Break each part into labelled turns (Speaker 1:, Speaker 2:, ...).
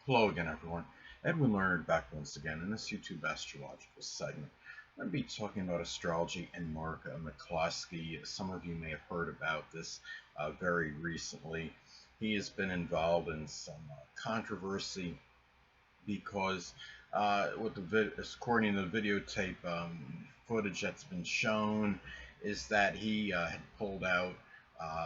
Speaker 1: Hello again, everyone. Edwin Learnard back once again in this YouTube astrological segment. I'm going to be talking about astrology and Mark McCloskey. Some of you may have heard about this very recently. He has been involved in some controversy because, according to the videotape footage that's been shown, is that he had pulled out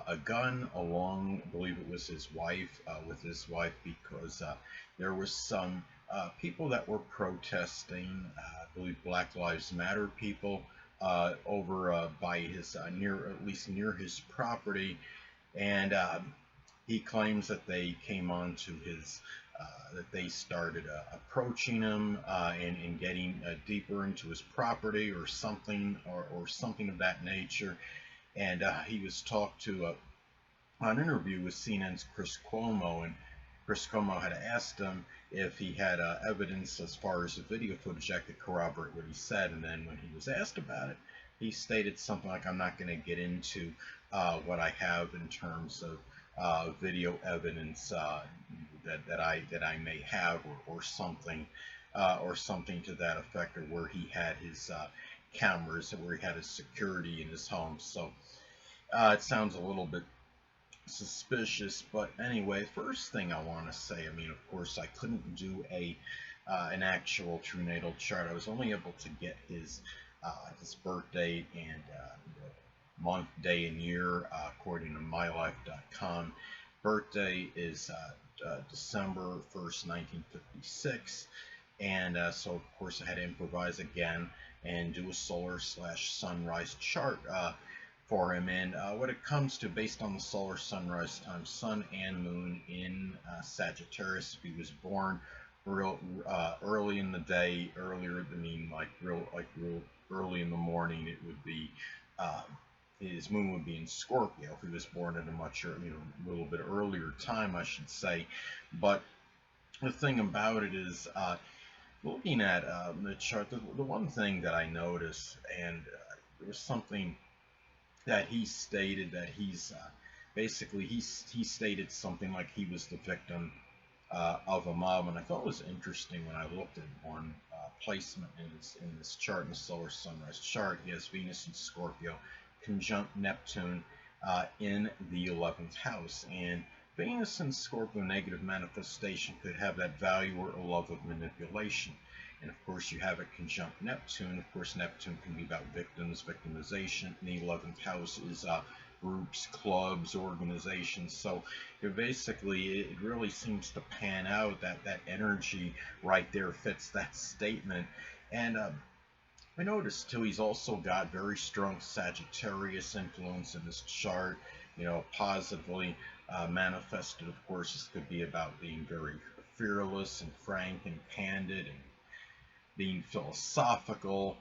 Speaker 1: a gun along, I believe it was his wife, with his wife, because there was some people that were protesting, I believe Black Lives Matter people, over by his at least near his property, and he claims that they came onto his, that they started approaching him and getting deeper into his property or something, or something of that nature. And he was talked to on an interview with CNN's Chris Cuomo, and Chris Cuomo had asked him if he had evidence as far as the video footage that could corroborate what he said. And then when he was asked about it, he stated something like, "I'm not going to get into what I have in terms of video evidence that I may have, or something to that effect, or where he had his cameras, where he had his security in his home." So it sounds a little bit suspicious. But anyway, first thing I want to say, I mean, of course, I couldn't do an actual true natal chart. I was only able to get his birth date and month, day, and year according to mylife.com. Birthday is December 1st, 1956. And so, of course, I had to improvise again and do a solar/sunrise chart for him. And what it comes to, based on the solar sunrise time, sun and moon in Sagittarius, if he was born early in the day, earlier, I mean, real early in the morning, it would be his moon would be in Scorpio. If he was born at a much, a little bit earlier time, I should say. But the thing about it is, looking at the chart, the one thing that I noticed, and there was something that he stated, that he's basically he stated something like he was the victim of a mob. And I thought it was interesting when I looked at one placement in this chart, in the solar sunrise chart. He has Venus in Scorpio conjunct Neptune in the 11th house, and Venus in Scorpio negative manifestation could have that value or a love of manipulation. And of course, you have it conjunct Neptune. Of course, Neptune can be about victims, victimization. And the 11th house is groups, clubs, organizations. So basically, it really seems to pan out that that energy right there fits that statement. And I noticed too, he's also got very strong Sagittarius influence in this chart, positively manifested. Of course, this could be about being very fearless and frank and candid, and being philosophical,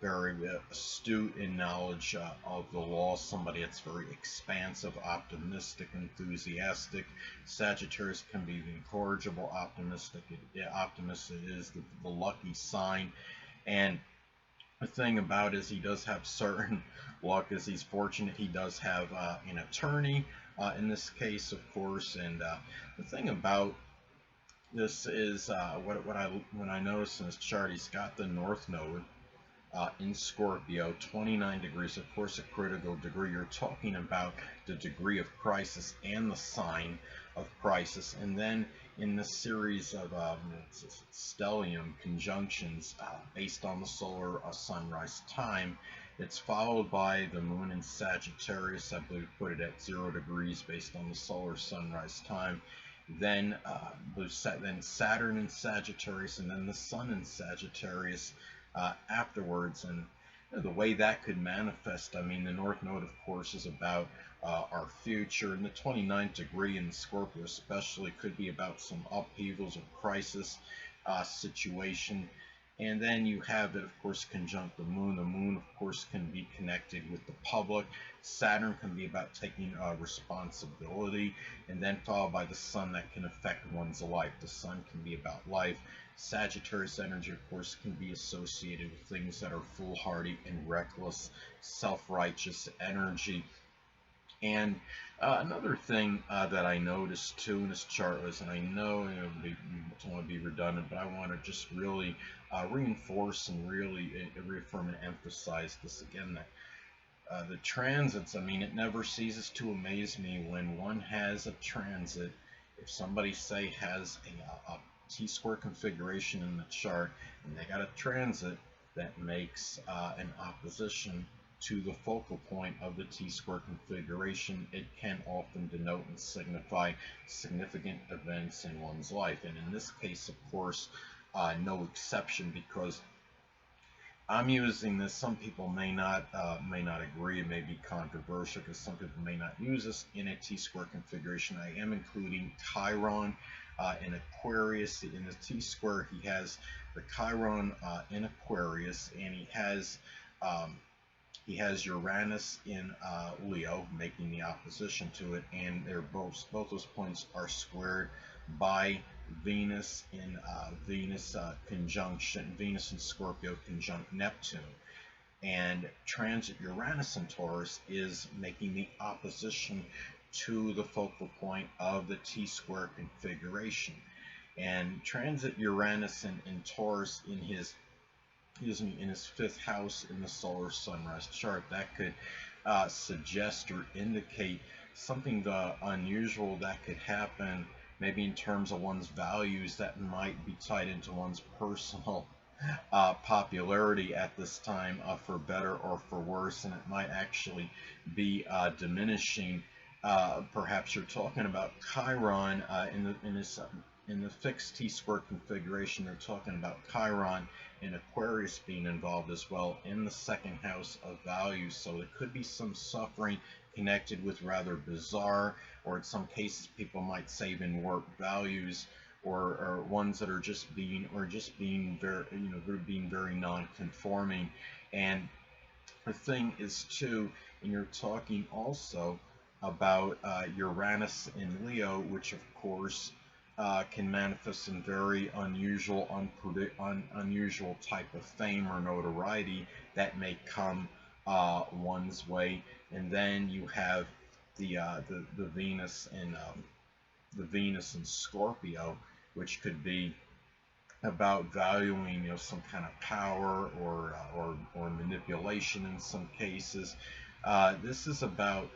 Speaker 1: very astute in knowledge of the law, somebody that's very expansive, optimistic, enthusiastic. Sagittarius can be incorrigible, optimistic. Optimistic is the lucky sign. And the thing about it is, he does have certain luck, as he's fortunate. He does have an attorney in this case, of course. And the thing about this is, when I noticed in his chart, he's got the North Node in Scorpio, 29 degrees. Of course, a critical degree. You're talking about the degree of crisis and the sign of crisis. And then in the series of stellium conjunctions based on the solar sunrise time, it's followed by the moon in Sagittarius. I believe put it at 0 degrees based on the solar sunrise time. Then Saturn in Sagittarius, and then the Sun in Sagittarius afterwards. And the way that could manifest, I mean, the North Node, of course, is about our future, and the 29th degree in the Scorpio especially could be about some upheavals or crisis situation. And then you have it, of course, conjunct the moon. The moon, of course, can be connected with the public. Saturn can be about taking responsibility, and then followed by the sun that can affect one's life. The sun can be about life. Sagittarius energy, of course, can be associated with things that are foolhardy and reckless, self-righteous energy. And another thing that I noticed too in this chart was, and I know, you don't want to be redundant, but I want to just really reinforce and really reaffirm and emphasize this again, that the transits, I mean, it never ceases to amaze me when one has a transit. If somebody, say, has a T-square configuration in the chart and they got a transit that makes an opposition to the focal point of the T-square configuration, it can often denote and signify significant events in one's life. And in this case, of course, no exception, because I'm using this. Some people may not agree. It may be controversial because some people may not use this in a T-square configuration. I am including Chiron in Aquarius. In the T-square, he has the Chiron in Aquarius, and um, he has Uranus in Leo, making the opposition to it, and they're both those points are squared by Venus in conjunction Venus in Scorpio conjunct Neptune, and transit Uranus in Taurus is making the opposition to the focal point of the T-square configuration. And transit Uranus in Taurus in his fifth house in the solar sunrise chart, that could suggest or indicate something unusual that could happen, maybe in terms of one's values, that might be tied into one's personal popularity at this time, for better or for worse, and it might actually be diminishing. Perhaps you're talking about Chiron in the fixed T-square configuration. They're talking about Chiron and Aquarius being involved as well in the second house of values. So there could be some suffering connected with rather bizarre, or in some cases people might say even warped values, or ones that are just being very, they're being very non-conforming. And the thing is too, and you're talking also about Uranus in Leo, which of course can manifest in very unusual, unusual type of fame or notoriety that may come one's way. And then you have the Venus in Scorpio, which could be about valuing, some kind of power, or manipulation in some cases. This is about,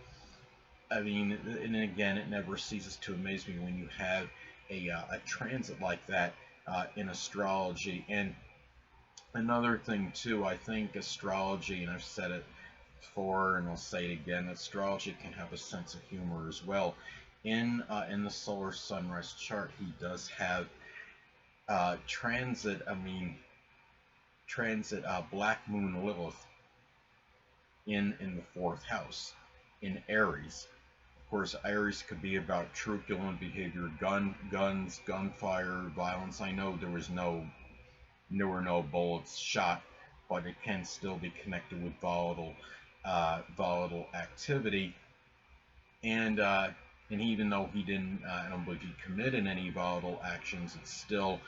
Speaker 1: I mean, and again, it never ceases to amaze me when you have a transit like that in astrology. And another thing too, I think astrology, and I've said it before and I'll say it again, astrology can have a sense of humor as well. In the solar sunrise chart, he does have transit Black Moon Lilith in the fourth house in Aries. Of course, Aries could be about truculent behavior, guns, gunfire, violence. I know there were no bullets shot, but it can still be connected with volatile activity. And even though he didn't, I don't believe he committed any volatile actions, it's still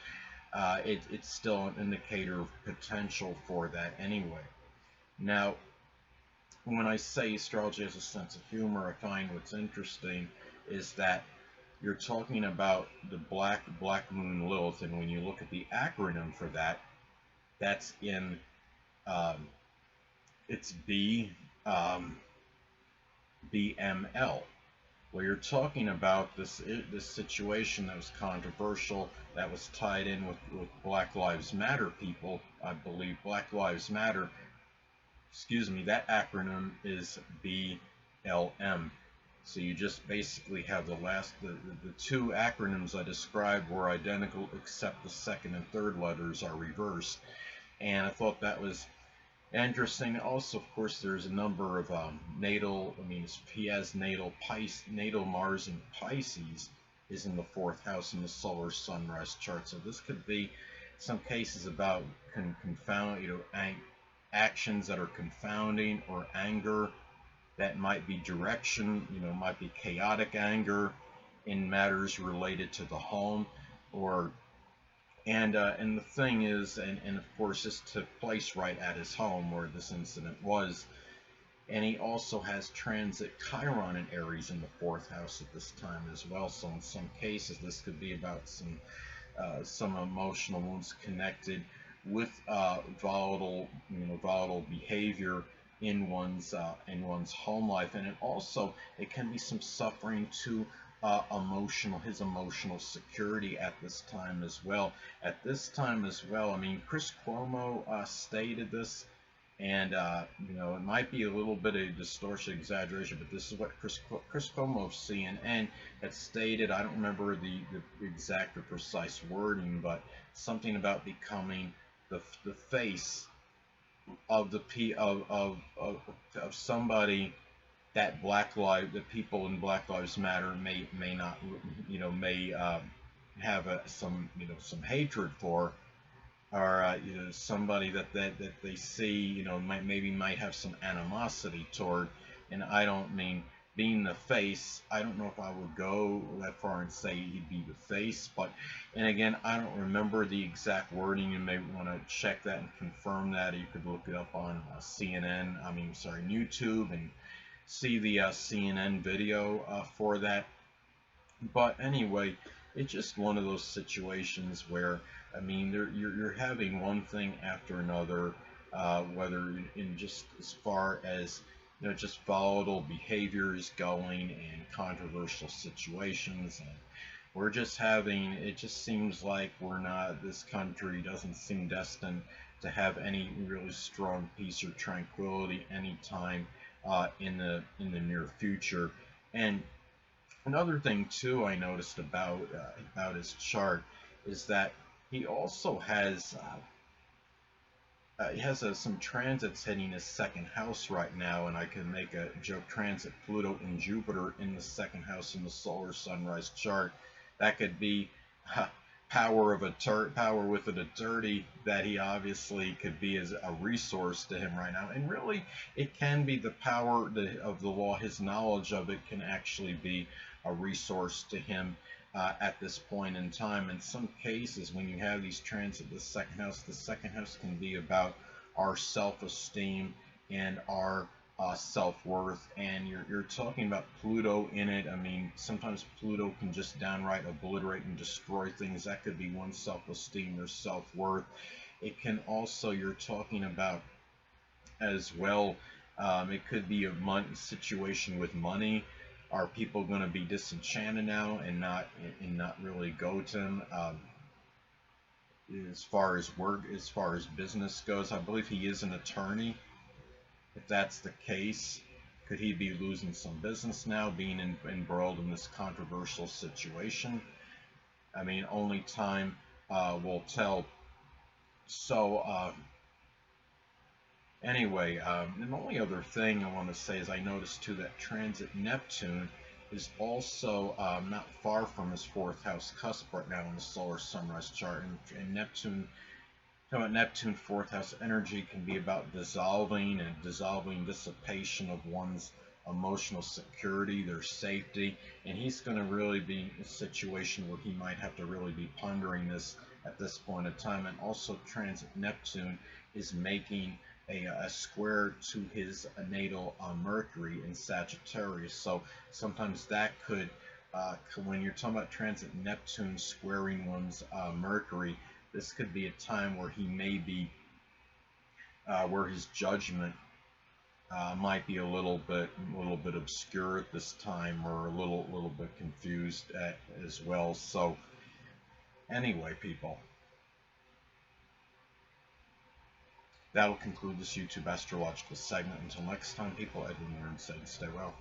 Speaker 1: an indicator of potential for that anyway. Now, when I say astrology has a sense of humor, I find what's interesting is that you're talking about the Black Moon Lilith, and when you look at the acronym for that, that's it's BML. Well, you're talking about this situation that was controversial, that was tied in with Black Lives Matter people. I believe Black Lives Matter, excuse me, that acronym is BLM. So you just basically have the two acronyms I described were identical, except the second and third letters are reversed. And I thought that was interesting. Also, of course, there's a number of he has natal Mars in Pisces is in the fourth house in the solar sunrise chart. So this could be some cases about actions that are confounding, or anger that might be direction, might be chaotic anger in matters related to the home, or and the thing is, and of course this took place right at his home where this incident was. And he also has transit Chiron in Aries in the fourth house at this time as well. So in some cases, this could be about some emotional wounds connected with volatile behavior in one's home life, and it can be some suffering to his emotional security at this time as well. At this time as well, I mean, Chris Cuomo stated this, and it might be a little bit of distortion, exaggeration, but this is what Chris Cuomo of CNN had stated. I don't remember the exact or precise wording, but something about becoming the face of somebody that that people in Black Lives Matter may not, may have some hatred for, or somebody that they see, might have some animosity toward. And I don't mean being the face. I don't know if I would go that far and say he'd be the face, but and again, I don't remember the exact wording. You may want to check that and confirm that. You could look it up on YouTube, and see the CNN video for that. But anyway, it's just one of those situations where, I mean, you're having one thing after another, whether in just as far as just volatile behaviors going and controversial situations, and we're just having. It just seems like we're not. This country doesn't seem destined to have any really strong peace or tranquility anytime in the near future. And another thing too I noticed about his chart is that he also has some transits hitting his second house right now, and I can make a joke: transit Pluto and Jupiter in the second house in the solar sunrise chart. That could be power with an attorney that he obviously could be as a resource to him right now. And really, it can be the power of the law. His knowledge of it can actually be a resource to him at this point in time. In some cases, when you have these transits, the second house can be about our self-esteem and our self-worth. And you're talking about Pluto in it. I mean, sometimes Pluto can just downright obliterate and destroy things. That could be one's self-esteem or self-worth. It can also, you're talking about as well, it could be a situation with money. Are people going to be disenchanted now and not really go to him? As far as work, as far as business goes, I believe he is an attorney. If that's the case, could he be losing some business now, being embroiled in this controversial situation? I mean, only time will tell. So, anyway, and the only other thing I want to say is I noticed too that transit Neptune is also not far from his fourth house cusp right now in the solar sunrise chart. And Neptune, talking about Neptune, fourth house energy can be about dissolving dissipation of one's emotional security, their safety. And he's going to really be in a situation where he might have to really be pondering this at this point in time. And also, transit Neptune is making a square to his natal Mercury in Sagittarius. So sometimes that could, when you're talking about transit Neptune squaring one's Mercury, this could be a time where he may be, where his judgment might be a little bit obscure at this time, or a little bit confused as well. So anyway, people, that'll conclude this YouTube astrological segment. Until next time, people, Edwin Learnard saying stay well.